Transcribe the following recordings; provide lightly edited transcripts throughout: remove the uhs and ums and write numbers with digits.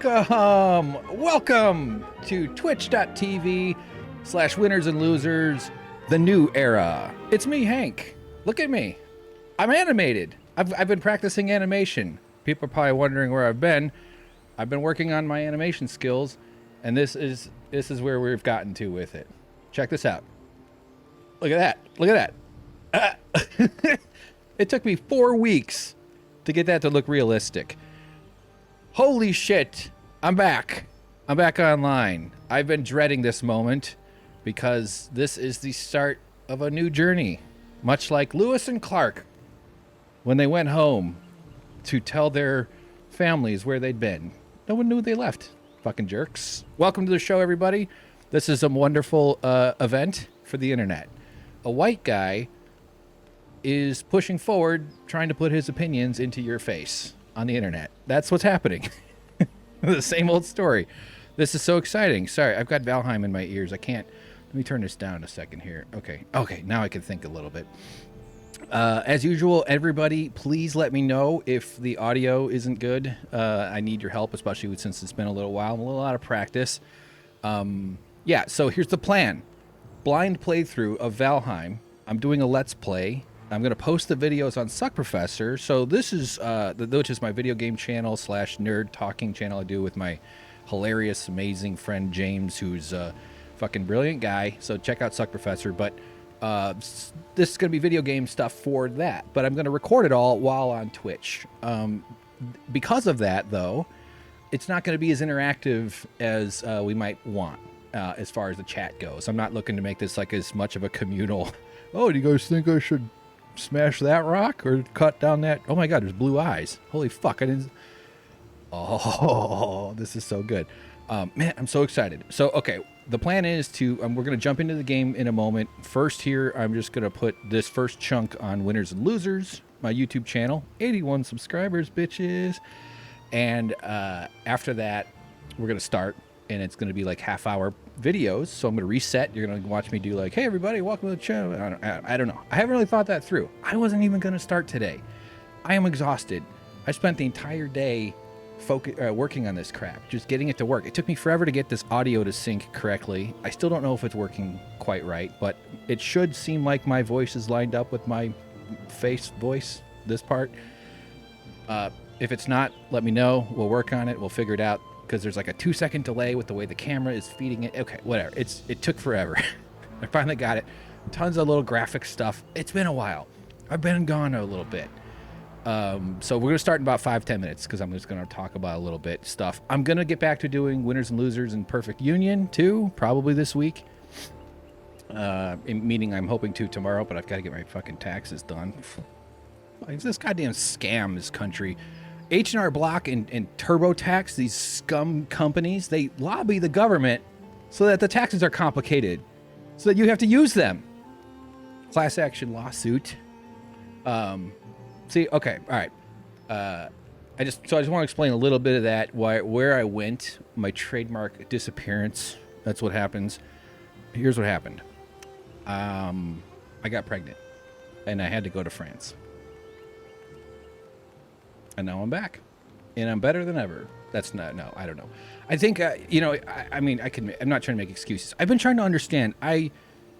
Welcome to twitch.tv/winners and losers, the new era. It's me, Hank. Look at me. I'm animated. I've been practicing animation. People are probably wondering where I've been. I've been working on my animation skills, and this is where we've gotten to with it. Check this out. Look at that. Look at that. It took me 4 weeks to get that to look realistic. Holy shit. I'm back. I'm back online. I've been dreading this moment because this is the start of a new journey. Much like Lewis and Clark when they went home to tell their families where they'd been. No one knew they left. Fucking jerks. Welcome to the show, everybody. This is a wonderful event for the internet. A white guy is pushing forward, trying to put his opinions into your face on the internet. That's what's happening. The same old story. This is so exciting. Sorry, I've got Valheim in my ears. I can't. Let me turn this down a second here. Okay, now I can think a little bit. As usual, everybody, please let me know if the audio isn't good. I need your help, especially since it's been a little while. I'm a little out of practice. Yeah, so here's the plan. Blind playthrough of Valheim. I'm doing a Let's Play. I'm going to post the videos on SuckProfessor. So this is, which is my video game channel / nerd talking channel I do with my hilarious, amazing friend James, who's a fucking brilliant guy. So check out SuckProfessor. But this is going to be video game stuff for that. But I'm going to record it all while on Twitch. Because of that, though, it's not going to be as interactive as we might want as far as the chat goes. I'm not looking to make this like as much of a communal, oh, do you guys think I should smash that rock or cut down that? Oh my god, there's blue eyes. Holy fuck, I didn't. Oh, this is so good. Man, I'm so excited. So, okay, the plan is to, we're going to jump into the game in a moment. First here, I'm just going to put this first chunk on Winners and Losers, my YouTube channel. 81 subscribers, bitches. And after that, we're going to start, and it's going to be like half-hour videos. So I'm going to reset. You're going to watch me do like, hey, everybody, welcome to the channel. I don't know. I haven't really thought that through. I wasn't even going to start today. I am exhausted. I spent the entire day working on this crap, just getting it to work. It took me forever to get this audio to sync correctly. I still don't know if it's working quite right, but it should seem like my voice is lined up with my face voice, this part. If it's not, let me know. We'll work on it. We'll figure it out, because there's like a 2-second delay with the way the camera is feeding it. Okay, whatever. It took forever. I finally got it. Tons of little graphic stuff. It's been a while. I've been gone a little bit. So we're going to start in about 5-10 minutes, because I'm just going to talk about a little bit stuff. I'm going to get back to doing Winners and Losers in Perfect Union, too, probably this week. Meaning I'm hoping to tomorrow, but I've got to get my fucking taxes done. It's this goddamn scam, this country. H&R Block and TurboTax, these scum companies, they lobby the government so that the taxes are complicated, so that you have to use them. Class action lawsuit. See, okay, all right. I just want to explain a little bit of that, where I went, my trademark disappearance. That's what happens. Here's what happened. I got pregnant, and I had to go to France. And now I'm back, and I'm better than ever. That's not, no, I don't know. I think, I mean, I'm not trying to make excuses. I've been trying to understand. I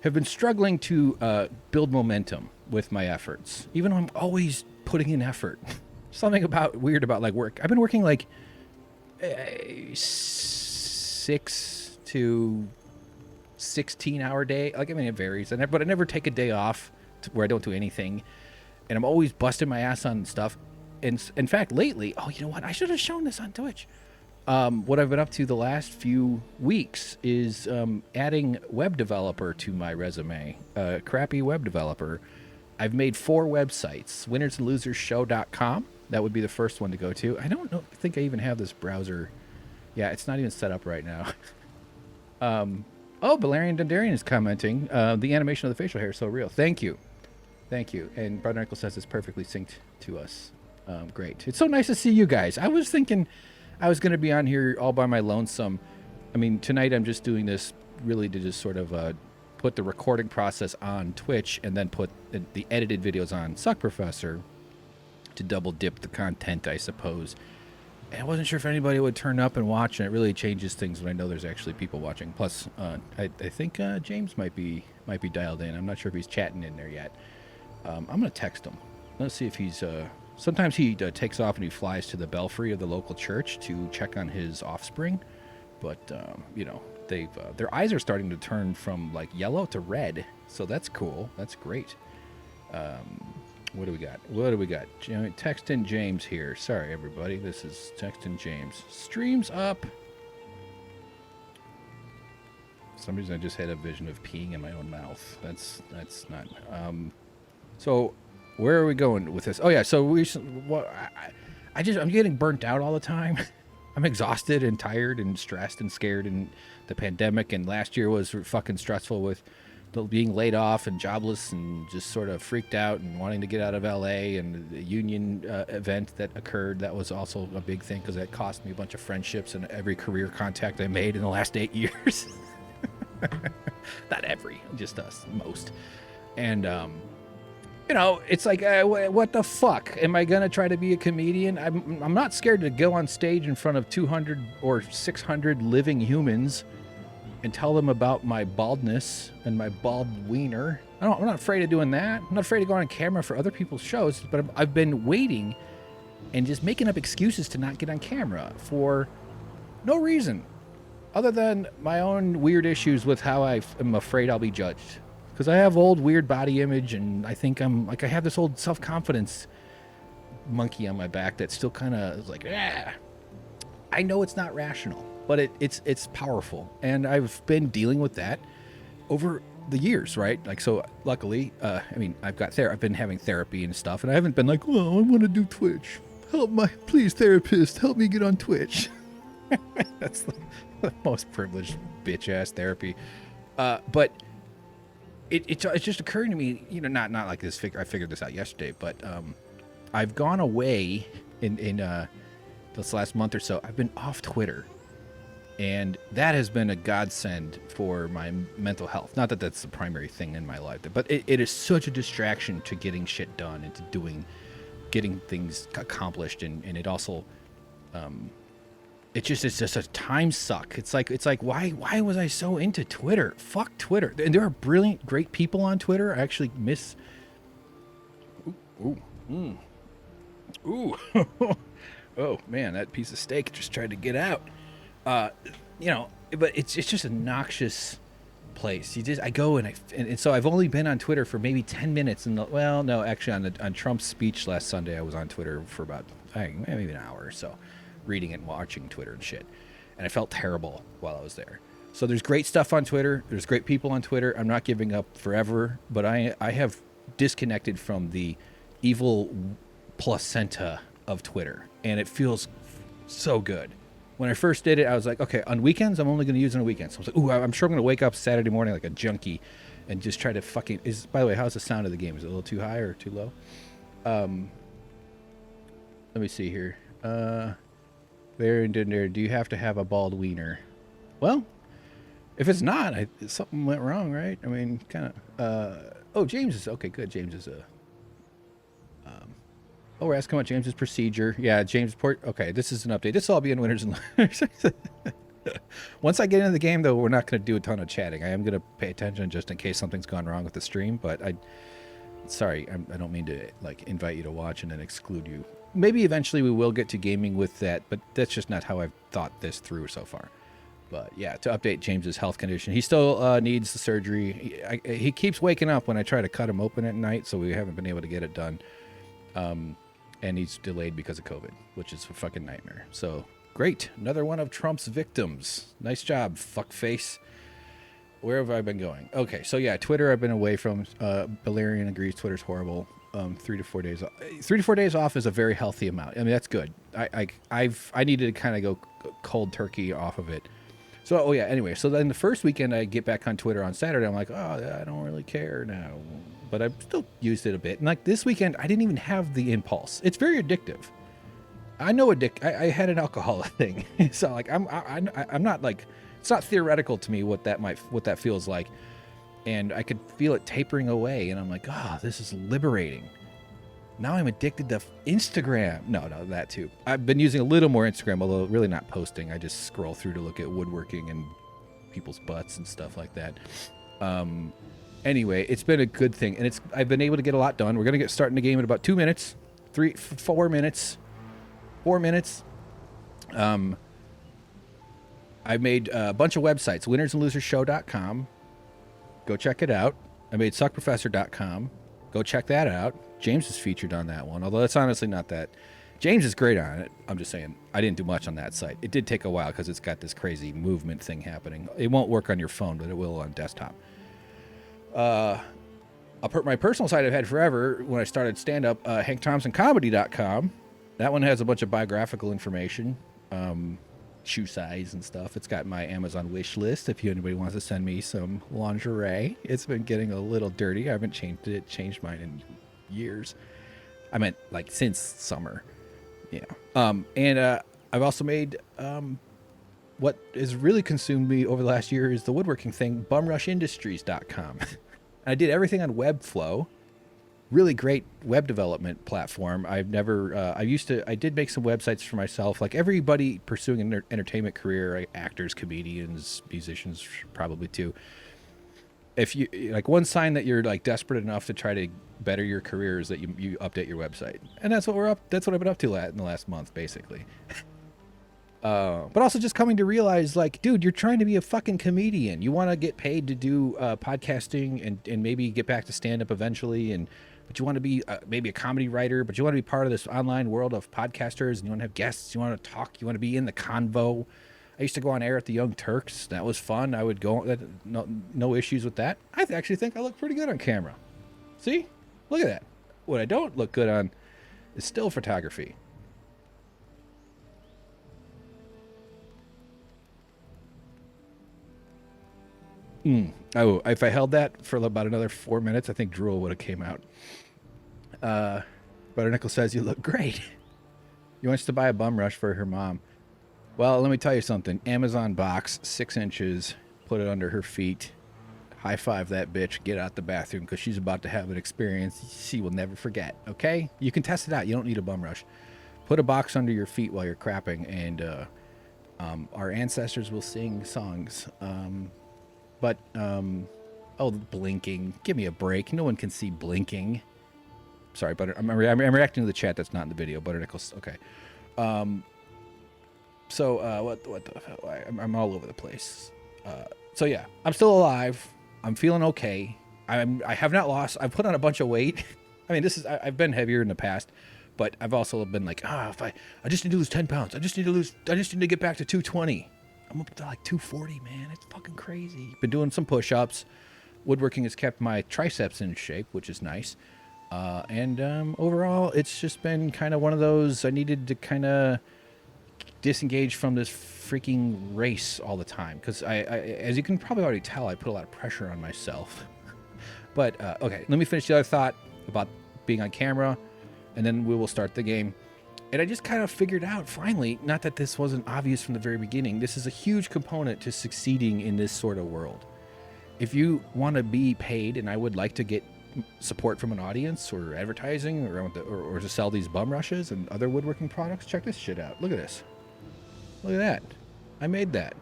have been struggling to build momentum with my efforts, even though I'm always putting in effort. Something weird about like work. I've been working like 6 to 16-hour day. Like, I mean, it varies, but I never take a day off where I don't do anything, and I'm always busting my ass on stuff. In fact, lately, oh, you know what? I should have shown this on Twitch. What I've been up to the last few weeks is adding web developer to my resume. Crappy web developer. I've made 4 websites. winnersandlosersshow.com. That would be the first one to go to. I don't think I even have this browser. Yeah, it's not even set up right now. Oh, Valerian Dundarian is commenting. The animation of the facial hair is so real. Thank you. Thank you. And Brother Michael says it's perfectly synced to us. Great. It's so nice to see you guys. I was thinking I was going to be on here all by my lonesome. I mean, tonight I'm just doing this really to just sort of put the recording process on Twitch and then put the edited videos on SuckProfessor to double dip the content, I suppose. I wasn't sure if anybody would turn up and watch, and it really changes things when I know there's actually people watching. Plus, I think James might be dialed in. I'm not sure if he's chatting in there yet. I'm gonna text him. Let's see if he's. Sometimes he takes off and he flies to the belfry of the local church to check on his offspring, but they've their eyes are starting to turn from like yellow to red, so that's cool. That's great. What do we got? Texting James here. Sorry, everybody. This is Texting James. Stream's up. For some reason, I just had a vision of peeing in my own mouth. That's not. So, where are we going with this? Oh yeah. So I'm getting burnt out all the time. I'm exhausted and tired and stressed and scared, and the pandemic and last year was fucking stressful with being laid off and jobless and just sort of freaked out and wanting to get out of LA, and the union event that occurred, that was also a big thing because it cost me a bunch of friendships and every career contact I made in the last 8 years. Not every, just most. And it's like, what the fuck? Am I gonna try to be a comedian? I'm not scared to go on stage in front of 200 or 600 living humans and tell them about my baldness and my bald wiener. I'm not afraid of doing that. I'm not afraid to go on camera for other people's shows, but I've been waiting and just making up excuses to not get on camera for no reason other than my own weird issues with how I am afraid I'll be judged. Because I have old weird body image, and I think I have this old self-confidence monkey on my back that still kind of is like, I know it's not rational, but it's powerful, and I've been dealing with that over the years, right? Like, so luckily, I've been having therapy and stuff, and I haven't been like, well, I want to do Twitch. Please, therapist, help me get on Twitch. That's the most privileged bitch-ass therapy. But it's just occurring to me, not like this. I figured this out yesterday, but I've gone away in this last month or so. I've been off Twitter. And that has been a godsend for my mental health. Not that that's the primary thing in my life, but it is such a distraction to getting shit done and to getting things accomplished. And it also, it's just a time suck. It's like why was I so into Twitter? Fuck Twitter. And there are brilliant, great people on Twitter. I actually miss. Ooh. Oh man, that piece of steak just tried to get out. But it's just a noxious place. I go and so I've only been on Twitter for maybe 10 minutes. Actually on Trump's speech last Sunday, I was on Twitter for about maybe an hour or so, reading and watching Twitter and shit. And I felt terrible while I was there. So there's great stuff on Twitter. There's great people on Twitter. I'm not giving up forever, but I have disconnected from the evil placenta of Twitter, and it feels so good. When I first did it, I was like, okay, on weekends, I'm only going to use it on weekends. So I was like, I'm sure I'm going to wake up Saturday morning like a junkie and just try to fucking... By the way, how's the sound of the game? Is it a little too high or too low? Let me see here. There, do you have to have a bald wiener? Well, if it's not, something went wrong, right? I mean, kind of... James is... Okay, good. James is a... we're asking about James's procedure. Yeah, James Port. Okay, this is an update. This will all be in Winners and Losers. Once I get into the game, though, we're not going to do a ton of chatting. I am going to pay attention just in case something's gone wrong with the stream. But I don't mean to invite you to watch and then exclude you. Maybe eventually we will get to gaming with that, but that's just not how I've thought this through so far. But yeah, to update James's health condition, he still needs the surgery. He keeps waking up when I try to cut him open at night, so we haven't been able to get it done. And he's delayed because of COVID, which is a fucking nightmare. So, great. Another one of Trump's victims. Nice job, fuckface. Where have I been going? Okay, so yeah, Twitter I've been away from. Valerian agrees Twitter's horrible. 3 to 4 days off. 3 to 4 days off is a very healthy amount. I mean, that's good. I needed to kind of go cold turkey off of it. So, anyway. So then the first weekend I get back on Twitter on Saturday, I'm like, I don't really care now. But I've still used it a bit. And like this weekend, I didn't even have the impulse. It's very addictive. I know I had an alcohol thing. So like I'm not like, it's not theoretical to me what that feels like. And I could feel it tapering away. And I'm like, this is liberating. Now I'm addicted to Instagram. No, that too. I've been using a little more Instagram, although really not posting. I just scroll through to look at woodworking and people's butts and stuff like that. Anyway, it's been a good thing, and I've been able to get a lot done. We're gonna get starting the game in about 2 minutes, 4 minutes, 4 minutes. I made a bunch of websites, winnersandlosershow.com. Go check it out. I made suckprofessor.com. Go check that out. James is featured on that one, although that's honestly not that. James is great on it. I'm just saying, I didn't do much on that site. It did take a while because it's got this crazy movement thing happening. It won't work on your phone, but it will on desktop. My personal site I've had forever when I started stand-up, hankthompsoncomedy.com. That one has a bunch of biographical information, shoe size and stuff. It's got my Amazon wish list if anybody wants to send me some lingerie. It's been getting a little dirty. I haven't changed mine in years. I meant like since summer. Yeah. And I've also made what has really consumed me over the last year is the woodworking thing, bumrushindustries.com. I did everything on Webflow. Really great web development platform. I did make some websites for myself. Like everybody pursuing an entertainment career, like actors, comedians, musicians, probably too. If you like, one sign that you're like desperate enough to try to better your career is that you update your website, and that's what I've been up to in the last month, basically. But also just coming to realize, like, dude, you're trying to be a fucking comedian. You want to get paid to do podcasting and maybe get back to stand-up eventually, but you want to be maybe a comedy writer, but you want to be part of this online world of podcasters, and you want to have guests, you want to talk, you want to be in the convo. I used to go on air at the Young Turks. That was fun. I would go, no issues with that. I actually think I look pretty good on camera. See? Look at that. What I don't look good on is still photography. Oh, if I held that for about another 4 minutes, I think drool would have came out. Butternickel says you look great. He wants to buy a bum rush for her mom. Well, let me tell you something. Amazon box, 6 inches, put it under her feet. High five that bitch, get out the bathroom, because she's about to have an experience she will never forget, okay? You can test it out. You don't need a bum rush. Put a box under your feet while you're crapping, and our ancestors will sing songs. Oh, blinking. Give me a break. No one can see blinking. Sorry, I'm reacting to the chat that's not in the video. Butternickles. Okay. What the hell? I'm all over the place. So yeah, I'm still alive. I'm feeling okay. I have not lost. I've put on a bunch of weight. I mean, I've been heavier in the past, but I've also been like, if I just need to lose 10 pounds. I just need to get back to 220. I'm up to like 240, man. It's fucking crazy. Been doing some push-ups. Woodworking has kept my triceps in shape, which is nice. Overall, it's just been kind of one of those, I needed to kind of disengage from this freaking race all the time. Because I, as you can probably already tell, I put a lot of pressure on myself. But, okay, let me finish the other thought about being on camera, and then we will start the game. And I just kind of figured out, finally, not that this wasn't obvious from the very beginning, this is a huge component to succeeding in this sort of world. If you want to be paid, and I would like to get support from an audience or advertising or to sell these bum rushes and other woodworking products, check this shit out. Look at this. Look at that. I made that.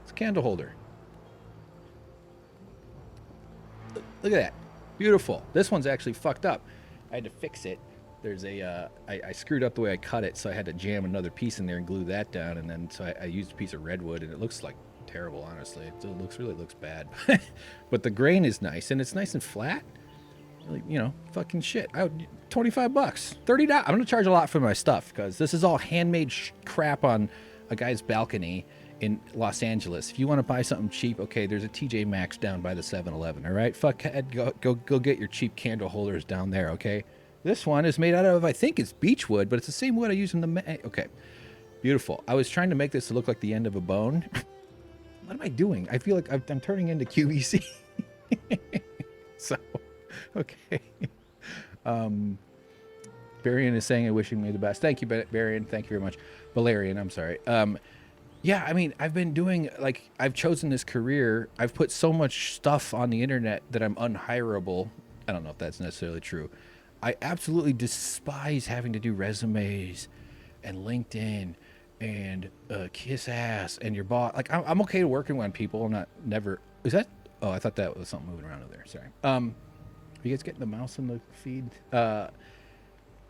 It's a candle holder. Look at that. Beautiful. This one's actually fucked up. I had to fix it. There's I screwed up the way I cut it, so I had to jam another piece in there and glue that down, and then so I used a piece of redwood, and it looks like terrible, honestly. It really looks bad. But the grain is nice, and it's nice and flat. Really, fucking shit. $25, $30. I'm gonna charge a lot for my stuff because this is all handmade crap on a guy's balcony in Los Angeles. If you want to buy something cheap, okay, there's a TJ Maxx down by the 7-Eleven. All right, go get your cheap candle holders down there. Okay. This one is made out of, I think it's beech wood, but it's the same wood I use in the... Okay, beautiful. I was trying to make this to look like the end of a bone. What am I doing? I feel like I'm turning into QVC. So, okay. Barian is saying, wishing me the best. Thank you, Barian. Thank you very much. Valerian, I'm sorry. Yeah, I mean, I've been doing, like, I've chosen this career. I've put so much stuff on the internet that I'm unhireable. I don't know if that's necessarily true. I absolutely despise having to do resumes and LinkedIn and kiss ass and your boss. Like I'm okay working on people. I'm not never. Is that? Oh, I thought that was something moving around over there. Sorry. You guys getting the mouse in the feed?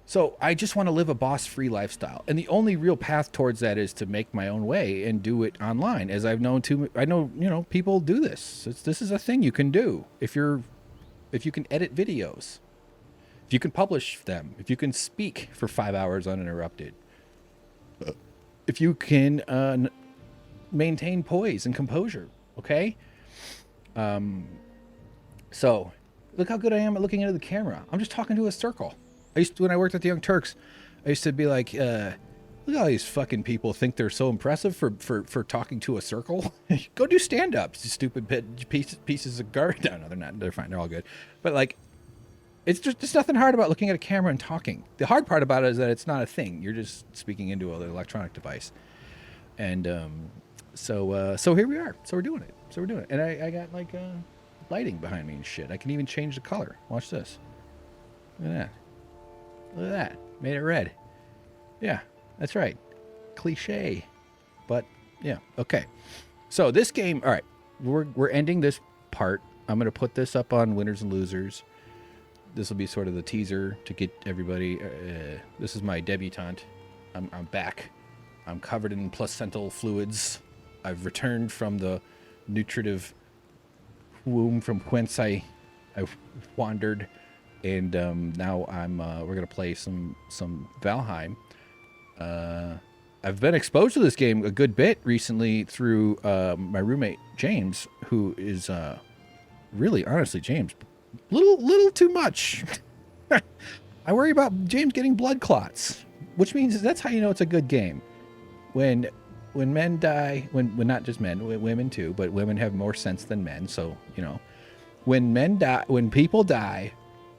So I just want to live a boss-free lifestyle, and the only real path towards that is to make my own way and do it online. As I've known I know people do this. This is a thing you can do if you can edit videos, if you can publish them, if you can speak for 5 hours uninterrupted, if you can maintain poise and composure. Okay. So look how good I am at looking into the camera. I'm just talking to a circle. When I worked at the Young Turks, I used to be like, look at all these fucking people think they're so impressive for talking to a circle. Go do stand-ups, you stupid pieces of garbage. No, they're not. They're fine. They're all good. But like, it's just nothing hard about looking at a camera and talking. The hard part about it is that it's not a thing. You're just speaking into an electronic device. And so here we are. So we're doing it. And I got like lighting behind me and shit. I can even change the color. Watch this. Look at that. Look at that. Made it red. Yeah, that's right. Cliche. But yeah, okay. So this game, all right, we're ending this part. I'm going to put this up on Winners and Losers. This will be sort of the teaser to get everybody. This is my debutante. I'm back. I'm covered in placental fluids. I've returned from the nutritive womb from whence I wandered. And now we're gonna play some Valheim. I've been exposed to this game a good bit recently through my roommate James, who is really, honestly, James, little too much. I worry about James getting blood clots, which means that's how you know it's a good game. When men die, when not just men, women too, but women have more sense than men. So when people die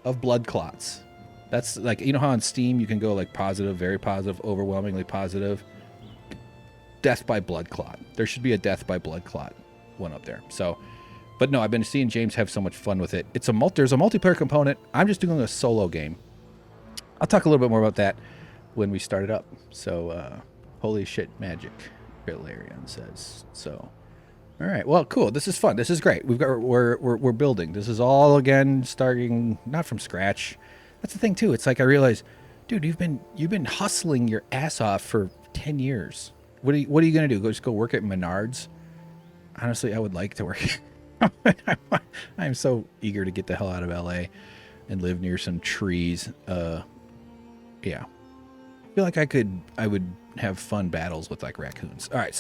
of blood clots, that's like, you know how on Steam you can go like positive, very positive, overwhelmingly positive, death by blood clot. There should be a death by blood clot one up there. So, but no, I've been seeing James have so much fun with it. There's a multiplayer component. I'm just doing a solo game. I'll talk a little bit more about that when we start it up. So holy shit magic, Valerian says. So all right. Well, cool. This is fun. This is great. We're building. This is all again starting not from scratch. That's the thing too. It's like I realize, dude, you've been hustling your ass off for 10 years. What are you gonna do? Just go work at Menards? Honestly, I would like to work. I'm so eager to get the hell out of LA and live near some trees. Yeah. I feel like I would have fun battles with like raccoons. All right.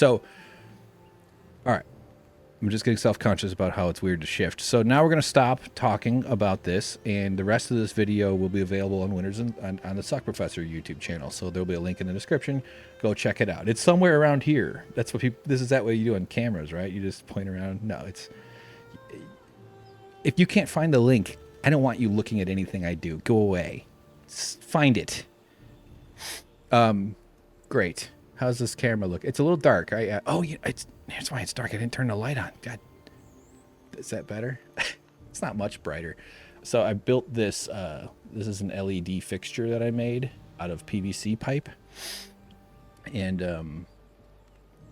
I'm just getting self-conscious about how it's weird to shift. So now we're going to stop talking about this, and the rest of this video will be available on Winners on the SuckProfessor YouTube channel. So there'll be a link in the description. Go check it out. It's somewhere around here. That's what this is that way you do on cameras, right? You just point around. No, if you can't find the link, I don't want you looking at anything I do. Go away. Find it. Great. How's this camera look? It's a little dark. That's why it's dark. I didn't turn the light on. God, is that better? It's not much brighter. So I built this. This is an LED fixture that I made out of PVC pipe, and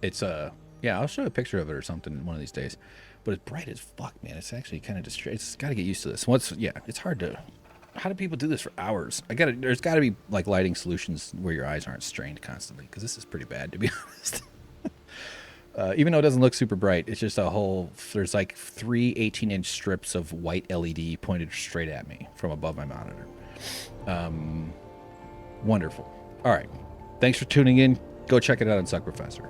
it's I'll show a picture of it or something one of these days. But it's bright as fuck, man. It's actually kind of distracting. It's got to get used to this. It's hard to. How do people do this for hours? There's got to be like lighting solutions where your eyes aren't strained constantly, because this is pretty bad, to be honest. Even though it doesn't look super bright, it's just there's like 3 18-inch strips of white LED pointed straight at me from above my monitor. Wonderful. All right. Thanks for tuning in. Go check it out on SuckProfessor.